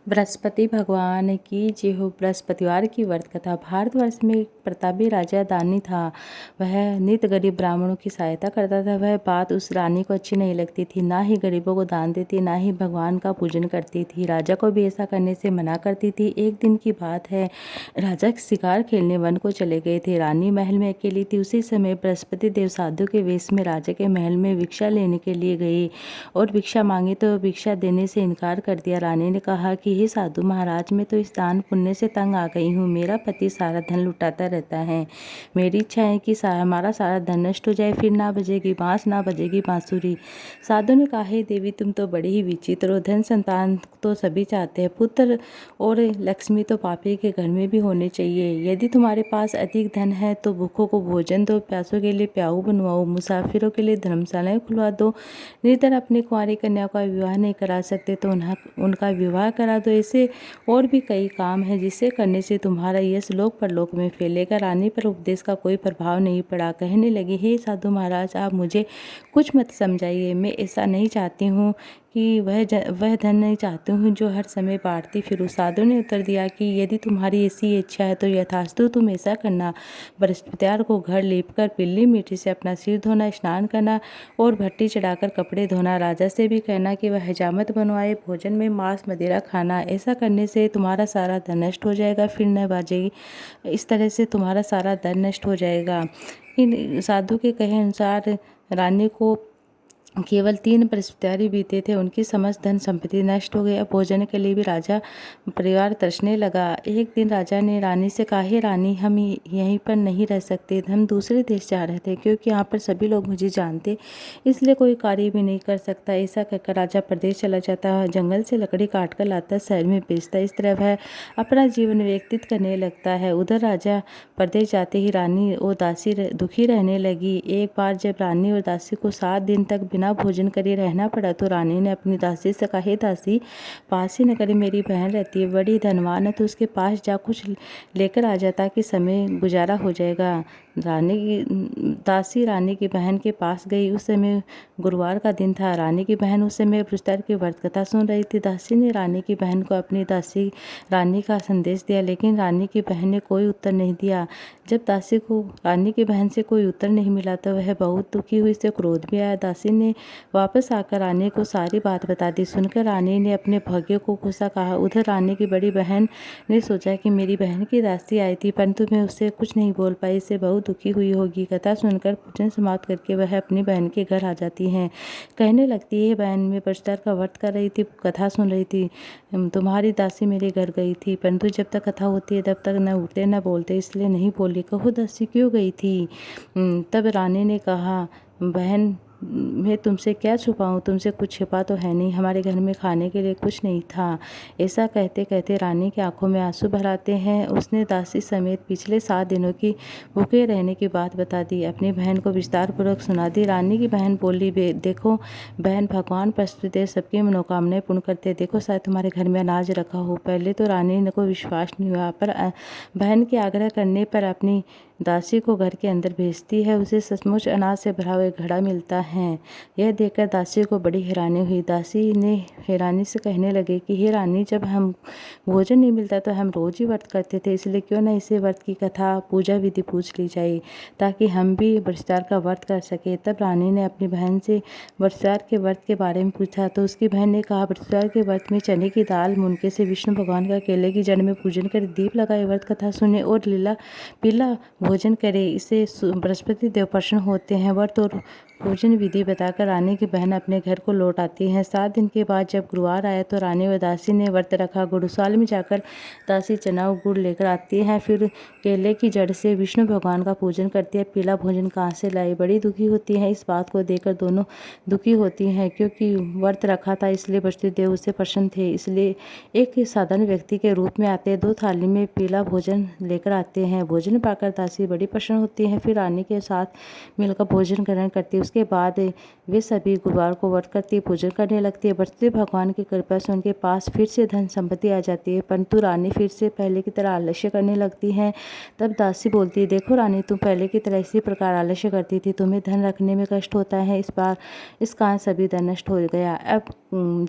बृहस्पति भगवान की जय हो। बृहस्पतिवार की व्रत कथा। भारतवर्ष में एक प्रतापी राजा दानी था। वह नित्य गरीब ब्राह्मणों की सहायता करता था। वह बात उस रानी को अच्छी नहीं लगती थी। ना ही गरीबों को दान देती, ना ही भगवान का पूजन करती थी। राजा को भी ऐसा करने से मना करती थी। एक दिन की बात है, राजा शिकार खेलने वन को चले गए थे। रानी महल में अकेली थी। उसी समय बृहस्पति देव साधु के वेश में राजा के महल में भिक्षा लेने के लिए गए और भिक्षा मांगी तो भिक्षा देने से इनकार कर दिया। रानी ने कहा कि हे साधु महाराज, मैं तो इस दान पुण्य से तंग आ गई हूँ। मेरा पति सारा धन लुटाता रहता है। मेरी इच्छा है कि हमारा सारा धन नष्ट हो जाए, फिर ना बजेगी बांस, ना बजेगी बांसुरी। साधु ने कहा, हे देवी, तुम तो बड़ी ही विचित्र हो। धन संतान तो सभी चाहते हैं, पुत्र और लक्ष्मी तो पापी के घर में भी होने चाहिए। यदि तुम्हारे पास अधिक धन है तो भूखों को भोजन दो, प्यासों के लिए प्याऊ बनवाओ, मुसाफिरों के लिए धर्मशालाएं खुलवा दो। निर्धन अपनी कुंवारी कन्या का विवाह नहीं करा सकते तो उनका विवाह करा दो। ऐसे और भी कई काम हैं जिसे करने से तुम्हारा यश लोक परलोक में फैलेगा। रानी पर उपदेश का कोई प्रभाव नहीं पड़ा। कहने लगी, हे साधु महाराज, आप मुझे कुछ मत समझाइए। मैं ऐसा नहीं चाहती हूँ कि वह धन नहीं चाहती हूँ जो हर समय बांटती फिरूं। साधु ने उत्तर दिया कि यदि तुम्हारी ऐसी इच्छा है तो यथास्तु तुम ऐसा करना। बृहस्पतिवार को घर लीपकर पीली मिट्टी से अपना सिर धोना, स्नान करना और भट्टी चढ़ाकर कपड़े धोना। राजा से भी कहना कि वह हजामत बनवाए, भोजन में मांस मदिरा खाना। ऐसा करने से तुम्हारा सारा धन नष्ट हो जाएगा, फिर न बाजेगी। इस तरह से तुम्हारा सारा धन नष्ट हो जाएगा। इन साधु के कहे अनुसार रानी को केवल 3 बृहस्पतिवार बीते थे। उनकी समस्त धन संपत्ति नष्ट हो गई। अब भोजन के लिए भी राजा परिवार तरसने लगा। एक दिन राजा ने रानी से कहा, हे रानी, हम यहीं पर नहीं रह सकते। हम दूसरे देश जा रहे थे क्योंकि यहाँ पर सभी लोग मुझे जानते, इसलिए कोई कार्य भी नहीं कर सकता। ऐसा कहकर राजा प्रदेश चला जाता है। जंगल से लकड़ी काट कर लाता, शहर में बेचता। इस तरह वह अपना जीवन व्यतीत करने लगता है। उधर राजा प्रदेश जाते ही रानी और दासी दुखी रहने लगी। एक बार जब रानी और दासी को 7 दिन तक बिना भोजन करे रहना पड़ा तो रानी ने अपनी दासी से कहा, हे दासी, पास ही नगर में मेरी बहन रहती है, बड़ी धनवान है, तो उसके पास जा कुछ लेकर आ जा ताकि समय गुजारा हो जाएगा। दासी रानी की बहन के पास गई। उस समय गुरुवार का दिन था। रानी की बहन उस समय बृहस्पतिवार की व्रत कथा सुन रही थी। दासी ने रानी की बहन को अपनी दासी रानी का संदेश दिया, लेकिन रानी की बहन ने कोई उत्तर नहीं दिया। जब दासी को रानी की बहन से कोई उत्तर नहीं मिला तो वह बहुत दुखी हुई, से क्रोध भी आया। दासी ने वापस आकर रानी को सारी बात बता दी। सुनकर रानी ने अपने भाग्य को गुस्सा कहा। उधर रानी की बड़ी बहन ने सोचा कि मेरी बहन की दासी आई थी, परंतु मैं उससे कुछ नहीं बोल पाई, इससे बहुत दुखी हुई होगी। कथा सुनकर पूजन समाप्त करके वह अपनी बहन के घर आ जाती हैं। कहने लगती है, बहन, मैं बृहस्पतिवार का व्रत कर रही थी, कथा सुन रही थी, तुम्हारी दासी मेरे घर गई थी, परंतु जब तक कथा होती है तब तक न उठते न बोलते, इसलिए नहीं बोली। कहो दासी, क्यों गई थी? तब रानी ने कहा, बहन, मैं तुमसे क्या छुपाऊं? तुमसे कुछ छिपा तो है नहीं। हमारे घर में खाने के लिए कुछ नहीं था। ऐसा कहते कहते रानी की आंखों में आंसू भर आते हैं। उसने दासी समेत पिछले 7 दिनों की भूखे रहने की बात बता दी, अपनी बहन को विस्तार पूर्वक सुना दी। रानी की बहन बोली, देखो बहन, भगवान बृहस्पतिदेव सबकी मनोकामनाएं पूर्ण करते। देखो, शायद तुम्हारे घर में अनाज रखा हो। पहले तो रानी ने कोई विश्वास नहीं हुआ, पर बहन के आग्रह करने पर अपनी दासी को घर के अंदर भेजती है। उसे सचमुच अनाज से भरा हुआ घड़ा मिलता है। यह देखकर दासी को बड़ी हैरानी हुई। दासी ने हैरानी से कहने लगे कि हे रानी, जब हम भोजन नहीं मिलता तो हम रोज ही व्रत करते थे, इसलिए क्यों न इसे व्रत की कथा पूजा विधि पूछ ली जाए ताकि हम भी बृहस्पतिवार का व्रत कर सके। तब रानी ने अपनी बहन से बृहस्पतिवार के व्रत के बारे में पूछा तो उसकी बहन ने कहा, बृहस्पतिवार के व्रत में चने की दाल मुनके से विष्णु भगवान का केले की जड़ में पूजन कर दीप लगाए, व्रत कथा सुने और पीला भोजन करे, इससे बृहस्पति देव प्रसन्न होते हैं। व्रत और भोजन विधि बताकर रानी की बहन अपने घर को लौट आती है। 7 दिन के बाद जब गुरुवार आया तो रानी व दासी ने व्रत रखा। गुरुसाल में जाकर दासी चना और गुड़ लेकर आती है, फिर केले की जड़ से विष्णु भगवान का पूजन करती है। पीला भोजन कहाँ से लाई? बड़ी दुखी होती है। इस बात को देखकर दोनों दुखी होती हैं, क्योंकि व्रत रखा था इसलिए बृहस्पति देव उससे प्रसन्न थे, इसलिए एक साधारण व्यक्ति के रूप में आते 2 थाली में पीला भोजन लेकर आते हैं। भोजन पाकर दासी दासी बड़ी प्रसन्न होती है। फिर रानी के साथ मिलकर भोजन ग्रहण करती है। उसके बाद वे सभी गुरुवार को व्रत करती है, पूजन करने लगती है। बृहस्पति भगवान की कृपा से उनके पास फिर से धन संपत्ति आ जाती है, परंतु रानी फिर से पहले की तरह आलस्य करने लगती है। तब दासी बोलती है, देखो रानी, तुम पहले की तरह इसी प्रकार आलस्य करती थी, तुम्हें धन रखने में कष्ट होता है, इस बार इस कारण सभी धन नष्ट हो गया। अब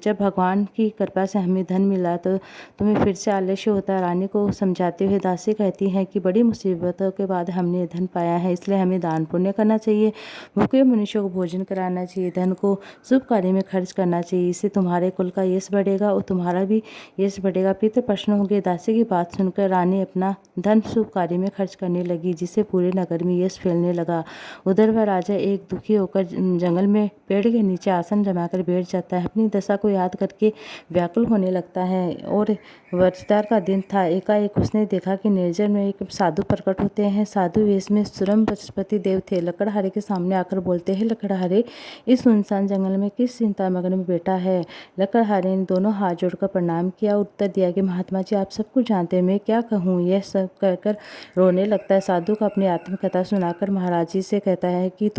जब भगवान की कृपा से हमें धन मिला तो तुम्हें फिर से आलस्य होता है। रानी को समझाते हुए दासी कहती है कि बड़ी मुसीबतों के बाद हमने धन पाया है, इसलिए हमें दान पुण्य करना चाहिए, भूखे मनुष्यों को भोजन कराना चाहिए, धन को शुभ कार्य में खर्च करना चाहिए। इससे तुम्हारे कुल का यश बढ़ेगा और तुम्हारा भी यश बढ़ेगा। पितृ प्रसन्न होंगे। दासी की बात सुनकर रानी अपना धन शुभ कार्य में खर्च करने लगी, जिससे पूरे नगर में यश फैलने लगा। उधर वह राजा एक दुखी होकर जंगल में पेड़ के नीचे आसन जमाकर बैठ जाता है, अपनी दशा को याद करके व्याकुल होने लगता है। और वर्षाधार का दिन था। एकाएक उसने देखा कि निर्जन में एक साधु प्रकट होते हैं। साधु वेश में स्वयं बृहस्पति देव थे। लकड़हारे के सामने आकर बोलते हैं, लकड़हारे, इस सुनसान जंगल में किस चिंता मग्न में बैठा है? लकड़हारे ने दोनों हाथ जोड़कर प्रणाम किया और उत्तर दिया कि महात्मा जी, आप सब कुछ जानते हैं, मैं क्या कहूँ? यह सब कहकर रोने लगता है। साधु को अपनी आत्मकथा सुनाकर महाराज जी से कहता है कि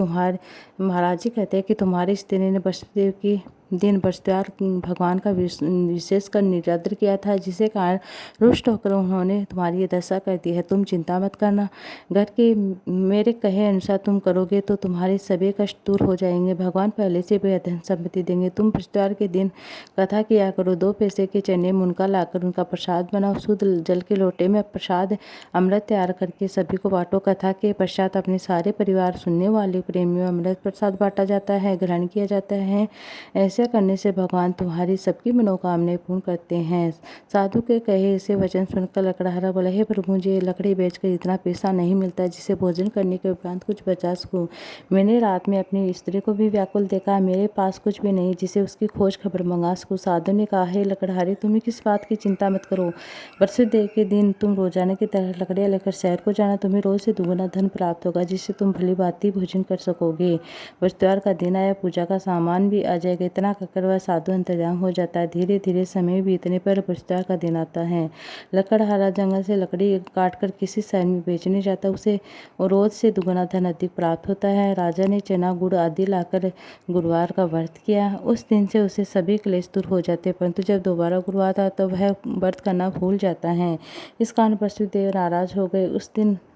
महाराज जी कहते हैं कि तुम्हारी स्त्री ने बृहस्पति देव की दिन बृहस्पतिवार भगवान का विशेष कर निरादर किया था, जिसे कारण रुष्ट होकर उन्होंने तुम्हारी ये दशा कर दी है। तुम चिंता मत करना, घर के मेरे कहे अनुसार तुम करोगे तो तुम्हारे सभी कष्ट दूर हो जाएंगे। भगवान पहले से भी धन संपत्ति देंगे। तुम बृहस्पतिवार के दिन कथा किया करो। 2 पैसे के चने मुनका लाकर उनका प्रसाद बनाओ। शुद्ध जल के लोटे में प्रसाद अमृत तैयार करके सभी को बांटो। कथा के पश्चात अपने सारे परिवार सुनने वाले प्रेमियों अमृत प्रसाद बांटा जाता है, ग्रहण किया जाता है। ऐसा करने से भगवान तुम्हारी सबकी मनोकामनाएं पूर्ण करते हैं। साधु के कहे ऐसे वचन सुनकर लकड़हारा बोला, हे प्रभु जी, लकड़ी बेचकर इतना पैसा नहीं मिलता जिसे भोजन करने के उपरांत कुछ बचा सकूं। मैंने रात में अपनी स्त्री को भी व्याकुल देखा, मेरे पास कुछ भी नहीं जिसे उसकी खोज खबर मंगा सकूं। साधु ने कहा, हे लकड़हारे, तुम्हें किस बात की चिंता मत करो। बृहस्पति देव के दिन तुम रोजाना की तरह लकड़ियां लेकर शहर को जाना, तुम्हें रोज से दुगुना धन प्राप्त होगा, जिससे तुम भली भांति भोजन कर सकोगे। बृहस्पतिवार का दिन आया, पूजा का सामान भी आ जाएगा। इतना कहकर वह साधु अंतर्धान हो जाता है। धीरे धीरे समय बीतने पर बृहस्पतिवार का दिन आता है। लकड़हारा जंगल से लकड़ी काटकर किसी शहर में बेचने जाता है, उसे रोज से दुगुना धन अधिक प्राप्त होता है। राजा ने चना गुड़ आदि लाकर गुरुवार का व्रत किया। उस दिन से उसे सभी क्लेश दूर हो जाते, परंतु जब दोबारा गुरुवार आता तो वह व्रत करना भूल जाता है। इस कारण बृहस्पति देव नाराज हो गए।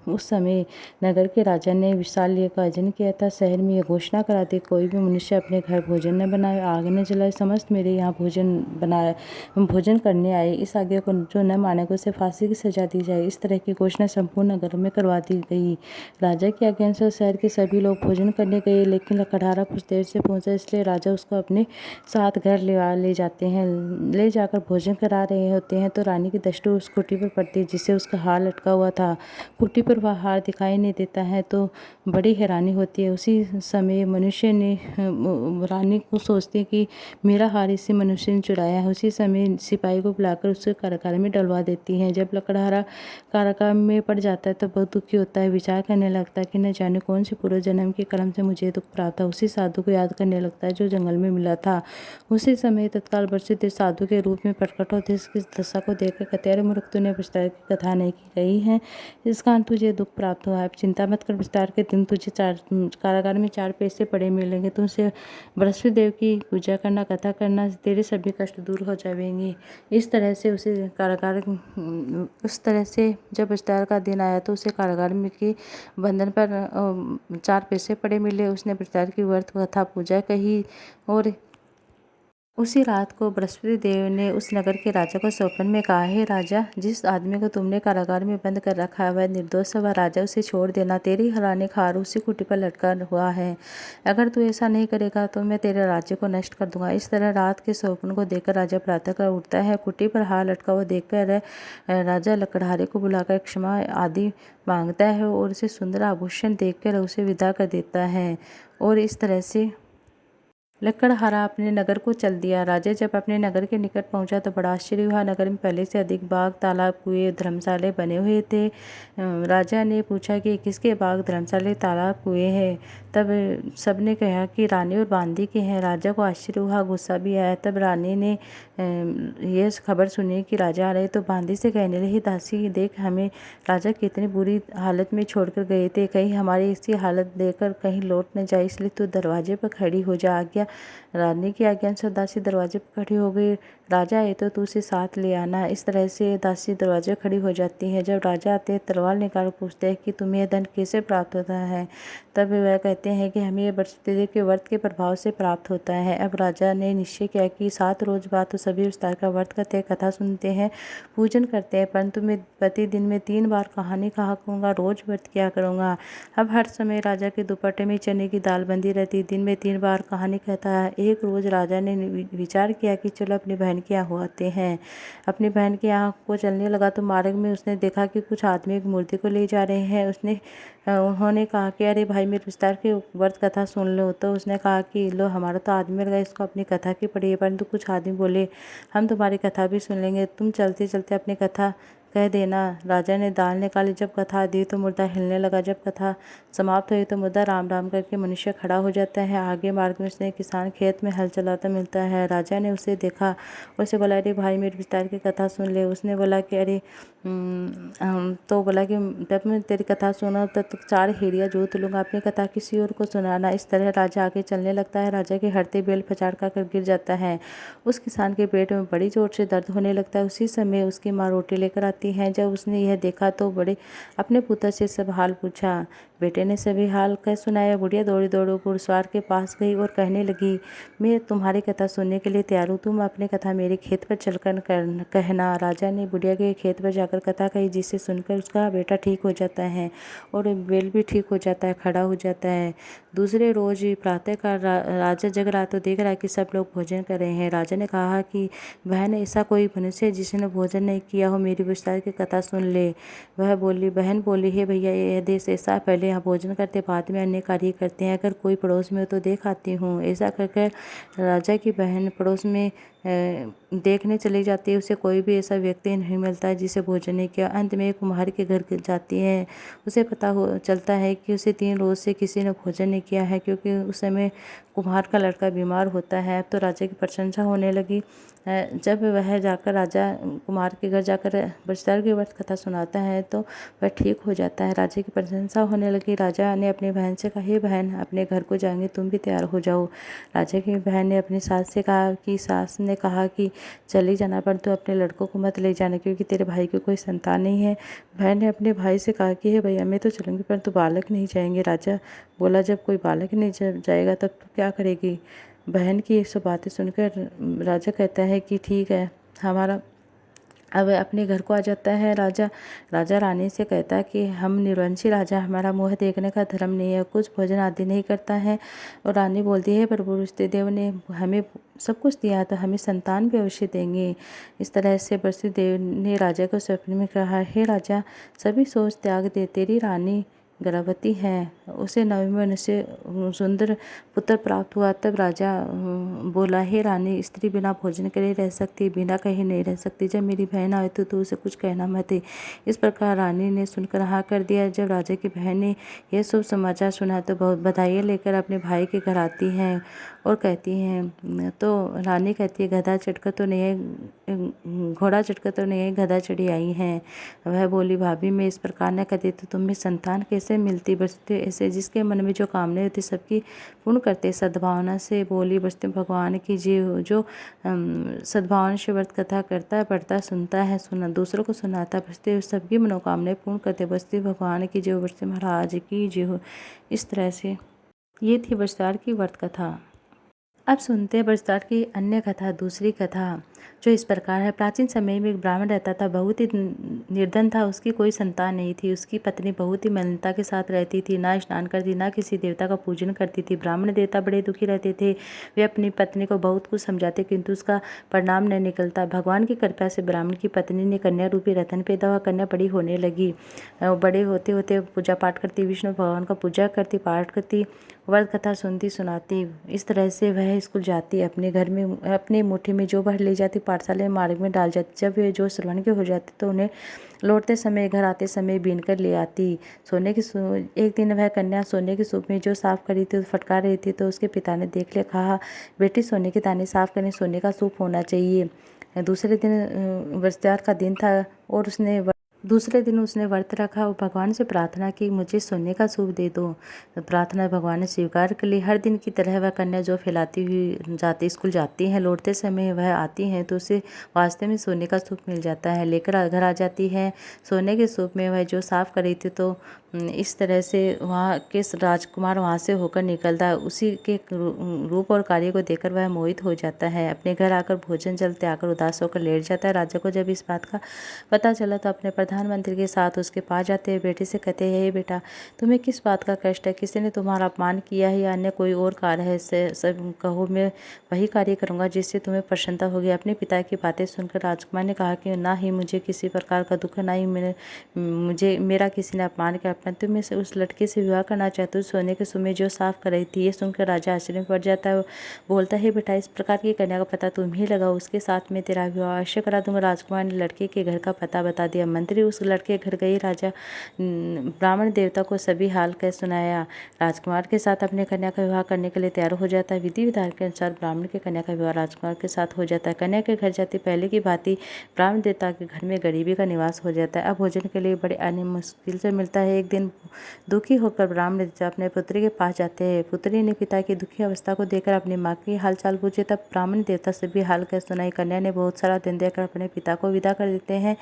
उस समय नगर के राजा ने विशाल यज्ञ का आयोजन किया था। शहर में यह घोषणा करा दी, कोई भी मनुष्य अपने घर भोजन न बनाए, आग न जलाए, समस्त मेरे यहाँ भोजन करने आए। इस आज्ञा को जो न मानेगा उसे फांसी की सजा दी जाए। इस तरह की घोषणा संपूर्ण नगर में करवा दी गई। राजा की आज्ञा अनुसार शहर के सभी लोग भोजन करने गए, लेकिन लकड़हारा कुछ देर से पहुंचा, इसलिए राजा उसको अपने साथ घर ले जाते हैं। ले जाकर भोजन करा रहे होते हैं तो रानी की दृष्टि उस कुटी पर पड़ती है जिससे उसका हार लटका हुआ था। कुटी पर वह हार दिखाई नहीं देता है तो बड़ी हैरानी होती है। उसी समय मनुष्य ने रानी को सोचती है कि मेरा हार इसी मनुष्य ने चुराया है। उसी समय सिपाही को बुलाकर उसे कारागार में डलवा देती हैं। जब लकड़हारा कारागार में पड़ जाता है तो बहुत दुखी होता है। विचार करने लगता है कि न जाने कौन से पूर्व जन्म के कर्म से मुझे दुख प्राप्त था। उसी साधु को याद करने लगता है जो जंगल में मिला था। उसी समय तत्काल बृहस्पति साधु के रूप में प्रकट होते इसकी दशा को देखकर कहते, अरे मूर्ख, तूने बृहस्पति की कथा नहीं की गई है, इस कारण तुझे दुख प्राप्त हुआ है। चिंता मत कर, बृहस्पति के दिन तुझे कारागार में 4 पैसे पड़े मिलेंगे। तुमसे बृहस्पति देव की पूजा करना, कथा करना, तेरे सभी कष्ट दूर हो जाएंगे। इस तरह से जब बृहस्पति का दिन आया तो उसे कारागार में के बंधन पर 4 पैसे पड़े मिले। उसने बृहस्पति की व्रत कथा पूजा कही और उसी रात को बृहस्पति देव ने उस नगर के राजा को स्वप्न में कहा, हे राजा, जिस आदमी को तुमने कारागार में बंद कर रखा है वह निर्दोष है, वह राजा, उसे छोड़ देना। तेरी हराने का हार उसी कुटी पर लटका हुआ है। अगर तू ऐसा नहीं करेगा तो मैं तेरे राज्य को नष्ट कर दूंगा। इस तरह रात के स्वप्न को देखकर राजा प्रातःकाल उठता है। कुटी पर हार लटका हुआ देखकर राजा लकड़हारे को बुलाकर क्षमा आदि मांगता है और उसे सुंदर आभूषण देखकर उसे विदा कर देता है। और इस तरह से लकड़हारा अपने नगर को चल दिया। राजा जब अपने नगर के निकट पहुंचा तो बड़ा आश्चर्य हुआ। नगर में पहले से अधिक बाग, तालाब, कुएं, धर्मशाले बने हुए थे। राजा ने पूछा कि किसके बाग, धर्मशाले, तालाब, कुएं हैं? तब सबने कहा कि रानी और बांदी के हैं। राजा को आश्चर्य हुआ, गुस्सा भी आया। तब रानी ने ये खबर सुनी कि राजा आ रहे तो बांदी से कहने लगी, दासी देख, हमें राजा कितनी बुरी हालत में छोड़कर गए थे, कहीं हमारी इसी हालत देखकर कहीं लौट न जाए, इसलिए तू दरवाजे पर खड़ी हो जा। आज्ञा। रानी की आज्ञा अनुसार दासी दरवाजे पर खड़ी हो गई। राजा आए तो तू उसे साथ ले आना। इस तरह से दासी दरवाजे खड़ी हो जाती है। जब राजा आते हैं तलवार निकाल पूछते हैं कि तुम्हें यह धन कैसे प्राप्त होता है? तब वह कहते हैं कि हमें यह बृहस्पति के व्रत के प्रभाव से प्राप्त होता है। अब राजा ने निश्चय किया कि 7 रोज बाद तो सभी विस्तार का व्रत करते हैं, कथा सुनते हैं, पूजन करते हैं, परंतु मैं प्रतिदिन में 3 बार कहानी कहा करूँगा, रोज व्रत किया करूँगा। अब हर समय राजा के दुपट्टे में चने की दाल बंधी रहती, दिन में 3 बार कहानी कहता है। एक रोज राजा ने विचार किया कि चलो अपनी बहन के यहाँ आते हैं। अपनी बहन के यहाँ को चलने लगा तो मार्ग में उसने देखा कि कुछ आदमी एक मूर्ति को ले जा रहे हैं। उन्होंने कहा कि अरे भाई, मेरे विस्तार की व्रत कथा सुन लो। तो उसने कहा कि लो, हमारा तो आदमी मर गया, इसको अपनी कथा की पड़ी है। परंतु कुछ आदमी बोले, हम तुम्हारी कथा भी सुन लेंगे, तुम चलते चलते अपनी कथा कह देना। राजा ने दाल निकाली, जब कथा दी तो मुर्दा हिलने लगा। जब कथा समाप्त हुई तो मुर्दा राम राम करके मनुष्य खड़ा हो जाता है। आगे मार्ग में उसने किसान खेत में हल चलाता मिलता है। राजा ने उसे देखा, उसे बोला, अरे भाई, मेरे विस्तार की कथा सुन ले। उसने बोला कि अरे तो बोला कि जब मैं तेरी कथा सुना तब तो 4 हेड़िया जोत लूँगा, अपनी कथा किसी और को सुनाना। इस तरह राजा आगे चलने लगता है। राजा के हरते बेल पछाड़ कर गिर जाता है। उस किसान के पेट में बड़ी जोर से दर्द होने लगता है। उसी समय उसकी माँ रोटी लेकर आती है। जब उसने यह देखा तो बड़े अपने पुत्र से सब हाल पूछा। बेटे ने सभी हाल कह सुनाया। बुढ़िया दौड़ी दौड़ी घुड़सवार के पास गई और कहने लगी, मैं तुम्हारी कथा सुनने के लिए तैयार हूँ, तुम अपनी कथा मेरे खेत पर चलकर कहना। राजा ने बुढ़िया के खेत पर जाकर कथा कही, जिसे सुनकर उसका बेटा ठीक हो जाता है और बेल भी ठीक हो जाता है, खड़ा हो जाता है। दूसरे रोज प्रातःकाल राजा जग रहा तो देख रहा कि सब लोग भोजन कर रहे हैं। राजा ने कहा कि बहन, ऐसा कोई मनुष्य जिसने भोजन नहीं किया हो, मेरी विस्तार की कथा सुन ले। बहन बोली, हे भैया, यह देश ऐसा, पहले यहाँ भोजन करते, बाद में अन्य कार्य करते हैं, अगर कोई पड़ोस में हो तो देख आती हूँ। ऐसा कहकर राजा की बहन पड़ोस में देखने चली जाती है। उसे कोई भी ऐसा व्यक्ति नहीं मिलता है जिसे भोजन नहीं किया। अंत में एक कुम्हार के घर जाती है। उसे पता चलता है कि उसे 3 रोज से किसी ने भोजन नहीं किया है, क्योंकि उस समय कुम्हार का लड़का बीमार होता है। अब तो राजा की प्रशंसा होने लगी। जब वह जाकर राजा कुमार के घर जाकर विस्तार की व्रत कथा सुनाता है तो वह ठीक हो जाता है। राजा की प्रशंसा होने लगी। राजा ने अपनी बहन से कहा, हे बहन, अपने घर को जाएंगे, तुम भी तैयार हो जाओ। राजा की बहन ने अपनी सास से कहा कि सास ने कहा कि चली जाना, पर तो अपने लड़कों को मत ले जाना, क्योंकि तेरे भाई की कोई संतान नहीं है। बहन ने अपने भाई से कहा कि हे भैया, मैं तो चलूँगी, परंतु बालक नहीं जाएंगे। राजा बोला, जब कोई बालक नहीं जाएगा तब तो क्या करेगी? बहन की ये सब बातें सुनकर राजा कहता है कि ठीक है, हमारा। अब अपने घर को आ जाता है राजा रानी से कहता है कि हम निर्वंशी राजा, हमारा मुँह देखने का धर्म नहीं है, कुछ भोजन आदि नहीं करता है। और रानी बोलती है, प्रभु वृषदेव ने हमें सब कुछ दिया है तो हमें संतान भी अवश्य देंगे। इस तरह से वृषदेव ने राजा को स्वप्न में कहा, हे राजा, सभी सोच त्याग दे, तेरी रानी गर्भवती है, उसे 9वें महीने से सुंदर पुत्र प्राप्त हुआ। तब राजा बोला, हे रानी, स्त्री बिना भोजन करे रह सकती, बिना कहीं नहीं रह सकती। जब मेरी बहन आए तो तू उसे कुछ कहना मत। इस प्रकार रानी ने सुनकर हाँ कर दिया। जब राजा की बहन ने यह शुभ समाचार सुना तो बहुत बधाइयाँ लेकर अपने भाई के घर आती हैं और कहती हैं, तो रानी कहती है, गधा चढ़कर तो नहीं है, घोड़ा चढ़कर तो नहीं है, गधा चढ़ी आई हैं। वह बोली, भाभी, मैं इस प्रकार न कहती तो तुम्हें संतान कैसे मिलती? बचते ऐसे जिसके मन में जो कामना होती सबकी पूर्ण करते सद्भावना से। बोली, बचते भगवान की जो सद्भावना से व्रत कथा करता है, पढ़ता, सुनता है, दूसरों को सुनाता, बचते सबकी मनोकामनाएं पूर्ण करते, बचते भगवान की जो, बचते महाराज की जो। इस तरह से ये थी ब्रजदार की व्रत कथा। अब सुनते हैं ब्रजदार की अन्य कथा, दूसरी कथा। जो इस प्रकार है। प्राचीन समय में एक ब्राह्मण रहता था, बहुत ही निर्धन था, उसकी कोई संतान नहीं थी। उसकी पत्नी बहुत ही मलिनता के साथ रहती थी, ना स्नान करती, ना किसी देवता का पूजन करती थी। ब्राह्मण देवता बड़े दुखी रहते थे। वे अपनी पत्नी को बहुत कुछ समझाते, किंतु उसका परिणाम नहीं निकलता। भगवान की कृपा से ब्राह्मण की पत्नी ने कन्या रूपी रतन पैदा हुआ। कन्या बड़ी होने लगी। बड़े होते होते पूजा पाठ करती, विष्णु भगवान का पूजा करती, पाठ करती, व्रत कथा सुनती सुनाती। इस तरह से वह स्कूल जाती, अपने घर में अपने मुट्ठी में जो भर ले जाती, पाठशाला में मार्ग में डाल जाती। जब वे जो श्रवण के हो जाते तो उन्हें लौटते समय, घर आते समय बीन कर ले आती। एक दिन वह कन्या सोने की सूप में जो साफ करी थी, फटकार रही थी, तो उसके पिता ने देख लिया। कहा, बेटी सोने के दाने साफ करने सोने का सूप होना चाहिए। दूसरे दिन वृश्चिक का दिन था और दूसरे दिन उसने व्रत रखा और भगवान से प्रार्थना की, मुझे सोने का सूप दे दो। प्रार्थना भगवान ने स्वीकार कर ली। हर दिन की तरह वह कन्या जो फैलाती हुई स्कूल जाती हैं, लौटते समय वह आती हैं तो उसे वास्ते में सोने का सूप मिल जाता है। लेकर घर आ जाती है। सोने के सूप में वह जो साफ कर रही थी, तो इस तरह से वहाँ के राजकुमार वहाँ से होकर निकलता है। उसी के रूप और कार्य को देखकर वह मोहित हो जाता है। अपने घर आकर भोजन जल त्यागकर उदास होकर लेट जाता है। राजा को जब इस बात का पता चला तो अपने प्रधानमंत्री के साथ उसके पास जाते हैं। बेटे से कहते हैं, हे बेटा, तुम्हें किस बात का कष्ट है? किसी ने तुम्हारा अपमान किया है या अन्य कोई और कार्य है? सब कहो, मैं वही कार्य करूँगा जिससे तुम्हें प्रसन्नता होगी। अपने पिता की बातें सुनकर राजकुमार ने कहा कि ना ही मुझे किसी प्रकार का दुख, ना ही मेरा किसी ने अपमान किया, परंतु मैं उस लड़के से विवाह करना चाहती हूँ। सोने के सुमे जो साफ कर रही थी। ये सुनकर राजा आश्चर्य में पड़ जाता है। बोलता है, बेटा, इस प्रकार की कन्या का पता तुम ही लगाओ, उसके साथ में तेरा विवाह अवश्य करा दूंगा। राजकुमार ने लड़के के घर का पता बता दिया। मंत्री उस लड़के के घर गए। राजा ब्राह्मण देवता को सभी हाल कह सुनाया। राजकुमार के साथ अपने कन्या का विवाह करने के लिए तैयार हो जाता है। विधि विधान के अनुसार ब्राह्मण के कन्या का विवाह राजकुमार के साथ हो जाता है। कन्या के घर जाती पहले की भांति ब्राह्मण देवता के घर में गरीबी का निवास हो जाता है। अब भोजन के लिए बड़े अन्य मुश्किल से मिलता है। एक दिन दुखी होकर ब्राह्मण देवता अपने पुत्री के पास जाते हैं। पुत्री ने पिता की दुखी अवस्था को देखकर अपनी माँ की हालचाल पूछे। तब ब्राह्मण देवता से भी हाल कह सुनाई। कन्या ने बहुत सारा दिन देकर अपने पिता को विदा कर देते हैं।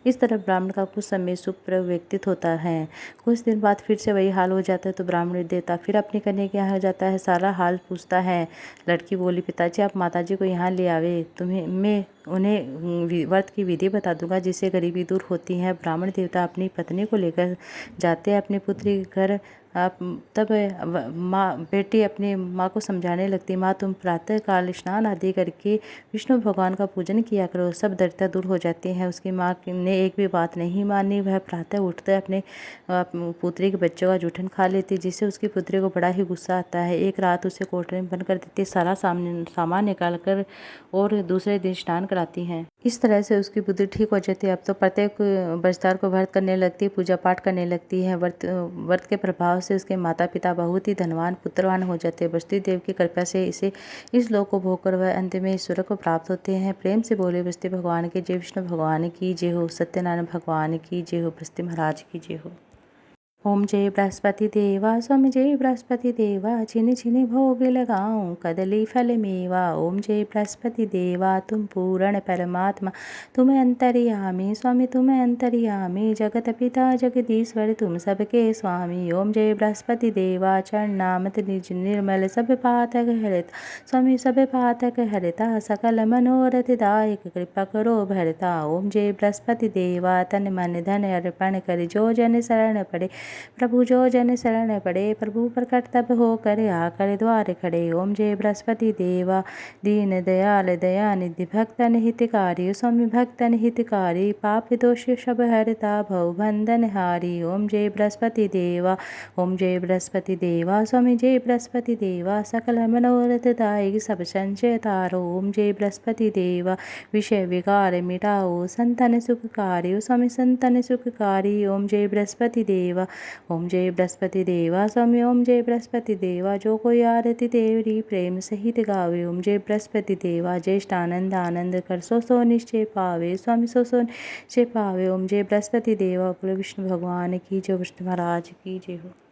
इस तरह ब्राह्मण का कुछ समय सुखप्रद व्यतीत होता है। कुछ दिन बाद फिर से वही हाल हो जाता है तो ब्राह्मण देवता फिर अपनी कन्या के यहाँ जाता है, सारा हाल पूछता है। लड़की बोली, पिताजी, आप माताजी को यहाँ ले आवे, मैं उन्हें व्रत की विधि बता दूंगा जिससे गरीबी दूर होती है। ब्राह्मण देवता अपनी पत्नी को लेकर जाते हैं अपनी पुत्री के घर। तब बेटी अपनी माँ को समझाने लगती, माँ, तुम प्रातः काल स्नान आदि करके विष्णु भगवान का पूजन किया करो, सब दरिद्रता दूर हो जाती है। उसकी माँ ने एक भी बात नहीं मानी। वह प्रातः उठकर अपने पुत्री के बच्चों का जूठन खा लेती, जिससे उसकी पुत्री को बड़ा ही गुस्सा आता है। एक रात उसे कोठरी में बंद कर देती, सारा सामान निकाल कर और दूसरे दिन स्नान कराती हैं। इस तरह से उसकी बुद्धि ठीक हो जाती है। अब तो प्रत्येक बरसदार को व्रत करने लगती है, पूजा पाठ करने लगती है। व्रत के प्रभाव से उसके माता पिता बहुत ही धनवान पुत्रवान हो जाते हैं। बस्ती देव की कृपा से इस लोक को भोगकर वह अंत में ईश्वर को प्राप्त होते हैं। प्रेम से बोले, बस्ती भगवान की जय, विष्णु भगवान की जय हो, सत्यनारायण भगवान की जय हो, बस्ती महाराज की जय हो। ओम जय बृहस्पति देवा, स्वामी जय बृहस्पति देवा, छिनि छिनि भोग लगाऊं कदली फल मेवा। ओम जय बृहस्पति देवा, तुम पूर्ण परमात्मा, तुम अंतर्यामी, स्वामी तुम अंतर्यामी, जगत पिता जगदीश्वर तुम सबके स्वामी। ओम जय बृहस्पति देवा, चरणामत निज निर्मल, सब पातक हरता, स्वामी सब पातक हरता, सकल मनोरथ दायक, कृपा करो भरता। ओम जय बृहस्पति देवा, तन मन धन अर्पण कर जो जन शरण पड़े, प्रभु जो जन शरण पड़े, प्रभु प्रकट तब होकर आकर द्वार खड़े। ओम जय बृहस्पति देवा, दीन दयाल दयानिधि, भक्तन हितकारी, स्वामी भक्तन हितकारी, पाप दोष सब हरता, भव बंधन हारी। ओम जय बृहस्पति देवा, ओम जय बृहस्पति देवा, स्वामी जय बृहस्पति देवा, सकल मनोरथ दायक, सब संशय तारो। ओम जय बृहस्पति देवा, विषय विकार मिटाओ, संतन सुखकारी, स्वामी संतन सुखकारी। ओम जय बृहस्पति देवा, ओम जय बृहस्पति देवा, स्वामी ओम जय बृहस्पति देवा, जो कोई आरती तेरी प्रेम सहित गावे। ओम जय बृहस्पति देवा, ज्येष्ठ आनंद आनंद कर सो निश्चय पावे, स्वामी सो निश्चय पावे। ओम जय बृहस्पति देवा, बोले विष्णु भगवान की जय, विष्णु महाराज की जय हो।